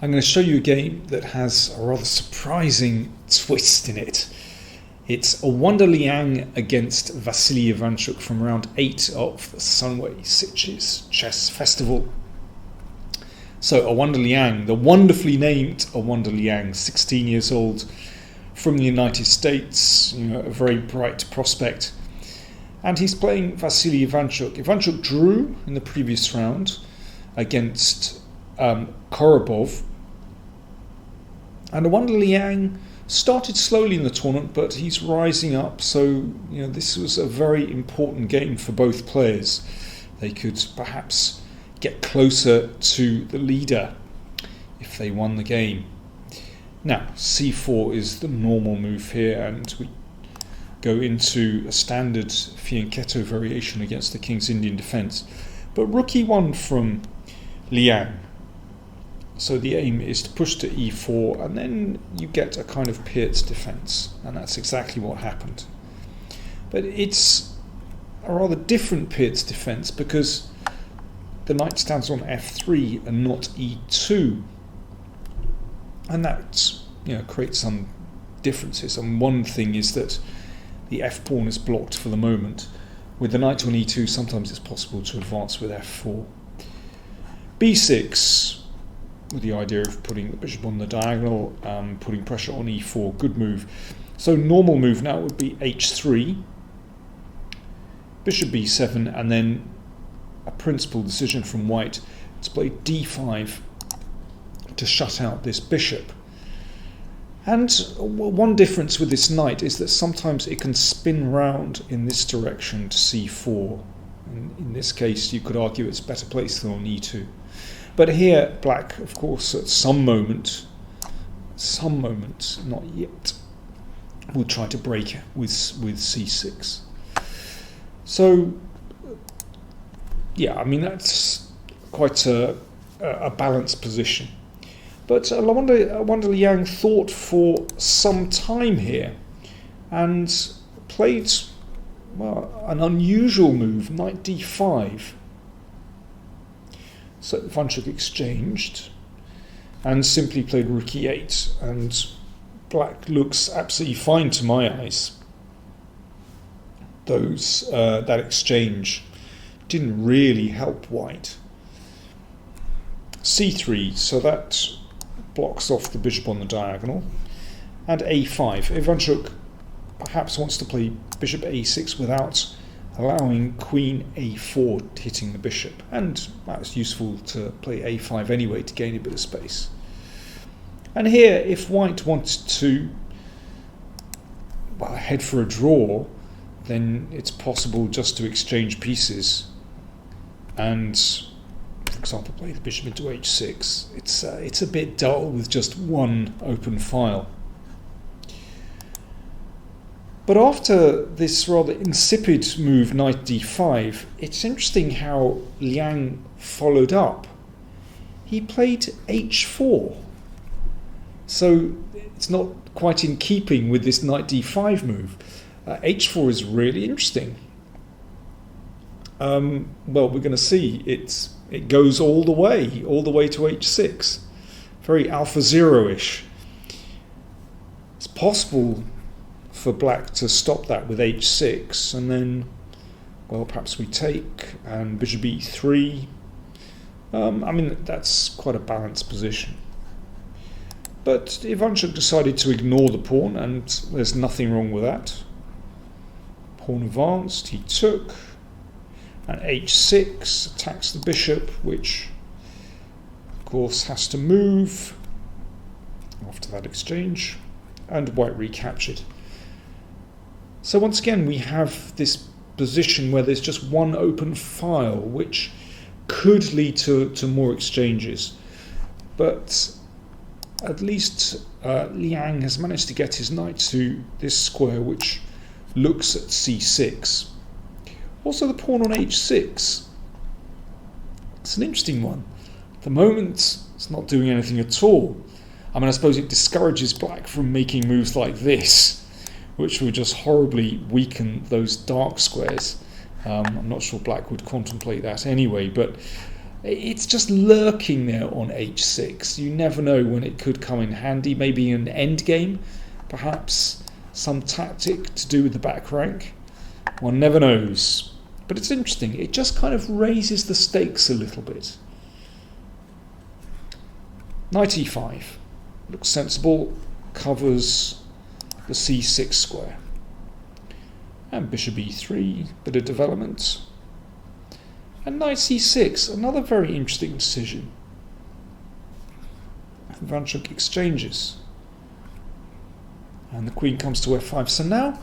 I'm going to show you a game that has a rather surprising twist in it. It's Awonder Liang against Vasily Ivanchuk from round 8 of the Sunway Sitges Chess Festival. So Awonder Liang, the wonderfully named Awonder Liang, 16 years old, from the United States, a very bright prospect. And he's playing Vasily Ivanchuk. Ivanchuk drew in the previous round against Korobov. And Awonder Liang started slowly in the tournament, but he's rising up. So, this was a very important game for both players. They could perhaps get closer to the leader if they won the game. Now, c4 is the normal move here, and we go into a standard fianchetto variation against the King's Indian defence. But rook e1 from Liang. So the aim is to push to e4, and then you get a kind of Pirt's defence, and that's exactly what happened. But it's a rather different Pirt's defence because the knight stands on f3 and not e2, and that creates some differences. And one thing is that the f-pawn is blocked for the moment. With the knight on e2, sometimes it's possible to advance with f4. b6, with the idea of putting the bishop on the diagonal, putting pressure on e4, good move. So normal move now would be h3, bishop b7, and then a principal decision from white to play d5 to shut out this bishop. And one difference with this knight is that sometimes it can spin round in this direction to c4. In this case, you could argue it's better placed than on e2. But here, black, of course, at some moment, not yet, will try to break with c6. So, that's quite a balanced position. But Awonder Liang thought for some time here and played, an unusual move, knight d5. So Ivanchuk exchanged and simply played rook e8, and black looks absolutely fine to my eyes. That exchange didn't really help white. c3, so that blocks off the bishop on the diagonal, and a5. Ivanchuk perhaps wants to play bishop a6 without allowing queen a4 hitting the bishop, and that's useful to play a5 anyway to gain a bit of space. And here, if white wanted to head for a draw, then it's possible just to exchange pieces and, for example, play the bishop into h6. It's a bit dull with just one open file. But after this rather insipid move, knight d5, it's interesting how Liang followed up. He played h4. So it's not quite in keeping with this knight d5 move. h4 is really interesting. We're going to see it goes all the way to h6. Very alpha zero-ish. It's possible for black to stop that with h6, and then, perhaps we take, and bishop e3. That's quite a balanced position. But Ivanchuk decided to ignore the pawn, and there's nothing wrong with that. Pawn advanced, he took, and h6 attacks the bishop, which, of course, has to move after that exchange, and white recaptured. So once again, we have this position where there's just one open file, which could lead to more exchanges. But at least Liang has managed to get his knight to this square, which looks at c6. Also the pawn on h6. It's an interesting one. At the moment, it's not doing anything at all. I suppose it discourages black from making moves like this, which would just horribly weaken those dark squares. I'm not sure black would contemplate that anyway, but It's just lurking there on h6. You never know when it could come in handy. Maybe an endgame, perhaps some tactic to do with the back rank. One never knows. But it's interesting. It just kind of raises the stakes a little bit. Knight e5. Looks sensible. Covers the c6 square. And bishop e3. Bit of development. And knight c6, another very interesting decision. Ivanchuk exchanges. And the queen comes to f5. So now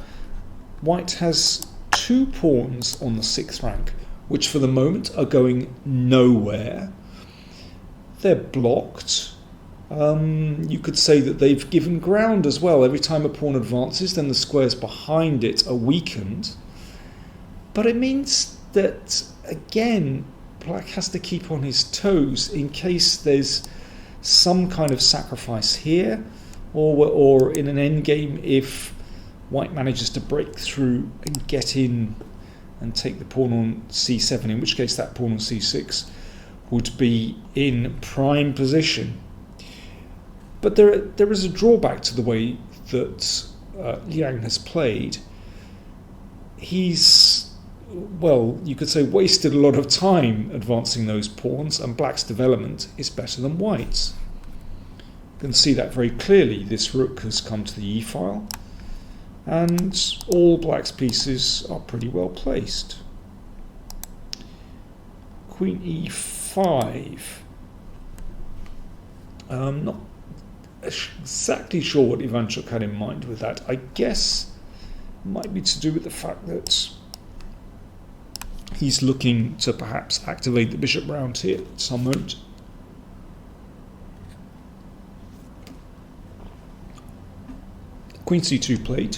white has 2 pawns on the 6th rank, which for the moment are going nowhere. They're blocked. You could say that they've given ground as well. Every time a pawn advances, then the squares behind it are weakened. But it means that, again, black has to keep on his toes in case there's some kind of sacrifice here, or in an endgame if white manages to break through and get in and take the pawn on c7, in which case that pawn on c6 would be in prime position. But there is a drawback to the way that Liang has played. He's, well, you could say, wasted a lot of time advancing those pawns, and black's development is better than white's. You can see that very clearly. This rook has come to the e-file, and all black's pieces are pretty well placed. Queen e5. Not exactly sure what Ivanchuk had in mind with that. I guess it might be to do with the fact that he's looking to perhaps activate the bishop round here at some moment. Queen c2 played.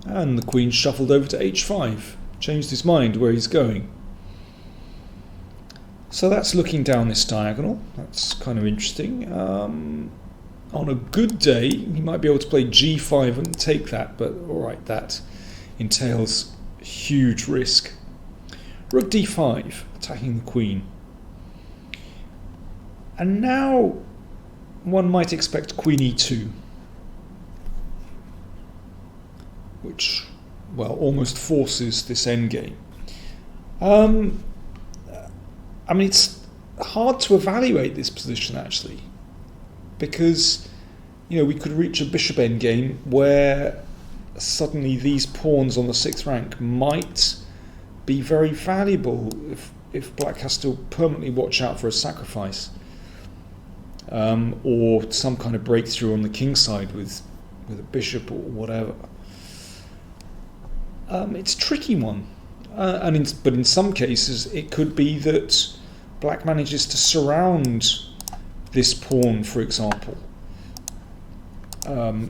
And the queen shuffled over to h5. Changed his mind where he's going. So that's looking down this diagonal. That's kind of interesting. On a good day, he might be able to play g5 and take that, but alright, that entails huge risk. Rook d5, attacking the queen. And now one might expect queen e2, which, well, almost forces this endgame. I mean, it's hard to evaluate this position, actually, because, you know, we could reach a bishop endgame where suddenly these pawns on the 6th rank might be very valuable if black has to permanently watch out for a sacrifice, or some kind of breakthrough on the king side with a bishop or whatever. It's a tricky one. But in some cases it could be that black manages to surround this pawn, for example. The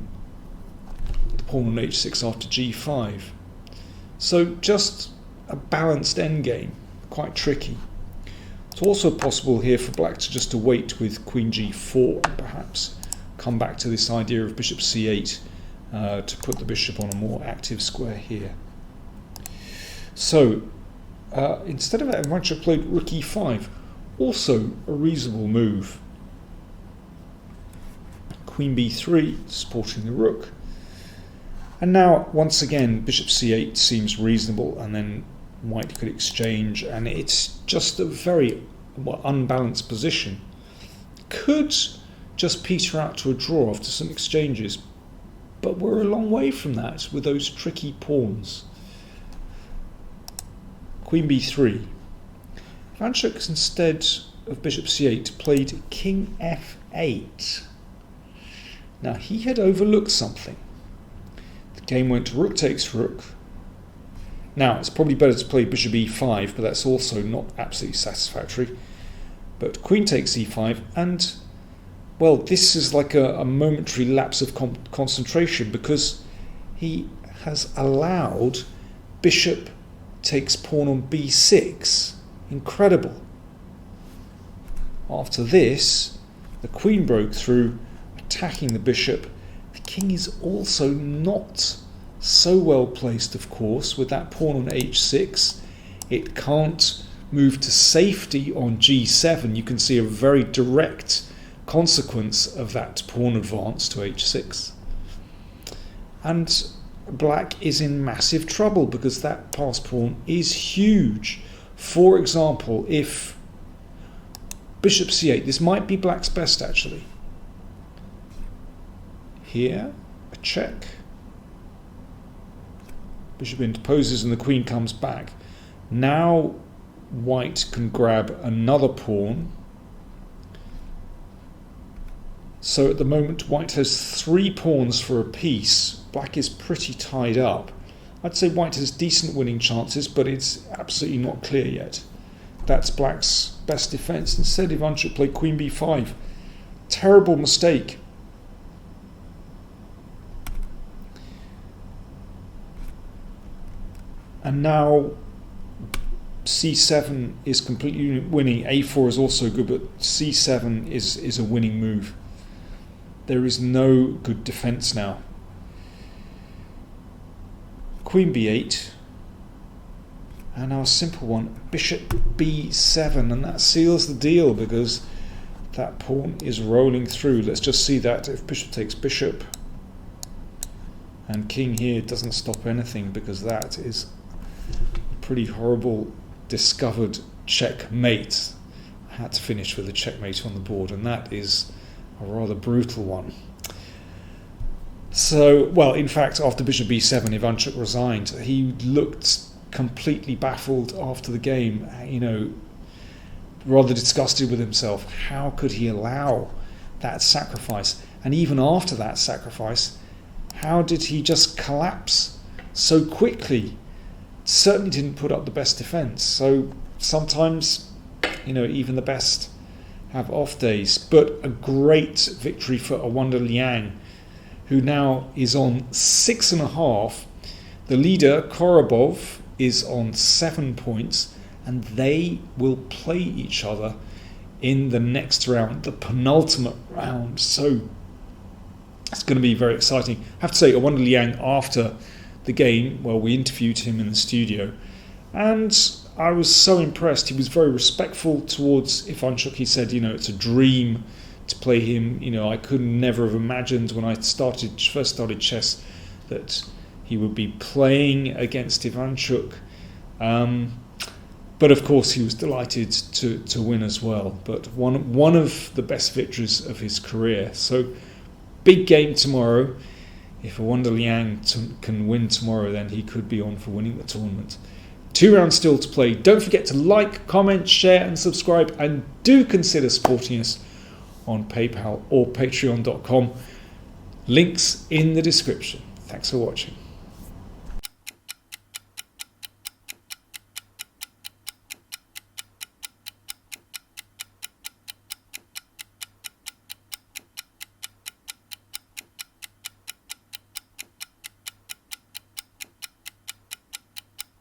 pawn on h6 after g5. So just a balanced endgame, quite tricky. It's also possible here for black to just wait with queen g4 and perhaps come back to this idea of bishop c8 to put the bishop on a more active square here. So, instead of that, Ivanchuk played rook e5, also a reasonable move. Queen b3, supporting the rook. And now, once again, bishop c8 seems reasonable, and then white could exchange, and it's just a very unbalanced position. Could just peter out to a draw after some exchanges, but we're a long way from that with those tricky pawns. Queen b3. Ivanchuk, instead of bishop c8, played king f8. Now, he had overlooked something. The game went to rook takes rook. Now, it's probably better to play bishop e5, but that's also not absolutely satisfactory. But queen takes e5, and, well, this is like a momentary lapse of concentration, because he has allowed bishop takes pawn on b6. Incredible. After this, the queen broke through, attacking the bishop. The king is also not so well placed, of course, with that pawn on h6. it can't move to safety on g7. You can see a very direct consequence of that pawn advance to h6. And black is in massive trouble because that passed pawn is huge. For example, if bishop c8, this might be black's best actually. Here, a check. Bishop interposes and the queen comes back. Now white can grab another pawn. So at the moment white has 3 pawns for a piece. Black is pretty tied up. I'd say white has decent winning chances, but it's absolutely not clear yet. That's black's best defense. Instead, Ivanchuk played queen b5. Terrible mistake. And now c7 is completely winning. a4 is also good, but c7 is a winning move. There is no good defense now. Queen b8. And now a simple one, bishop b7, and that seals the deal because that pawn is rolling through. Let's just see that if bishop takes bishop and king here doesn't stop anything, because that is a pretty horrible discovered checkmate. I had to finish with a checkmate on the board, and that is a rather brutal one. So, well, in fact, after bishop b7, Ivanchuk resigned. He looked completely baffled after the game, you know, rather disgusted with himself. How could he allow that sacrifice? And even after that sacrifice, how did he just collapse so quickly? Certainly didn't put up the best defense. So sometimes, you know, even the best have off days. But a great victory for Awonder Liang, who now is on 6.5. The leader, Korobov, is on 7 points, and they will play each other in the next round, the penultimate round. So it's going to be very exciting. I have to say, Awonder Liang, after the game, well, we interviewed him in the studio, and I was so impressed. He was very respectful towards Ivanchuk. He said, you know, it's a dream to play him. You know, I could never have imagined when I first started chess that he would be playing against Ivanchuk. But of course he was delighted to win as well. But one of the best victories of his career. So big game tomorrow. If Awonder Liang can win tomorrow, then he could be on for winning the tournament. 2 rounds still to play. Don't forget to like, comment, share and subscribe, and do consider supporting us on PayPal or patreon.com. Links in the description. Thanks for watching.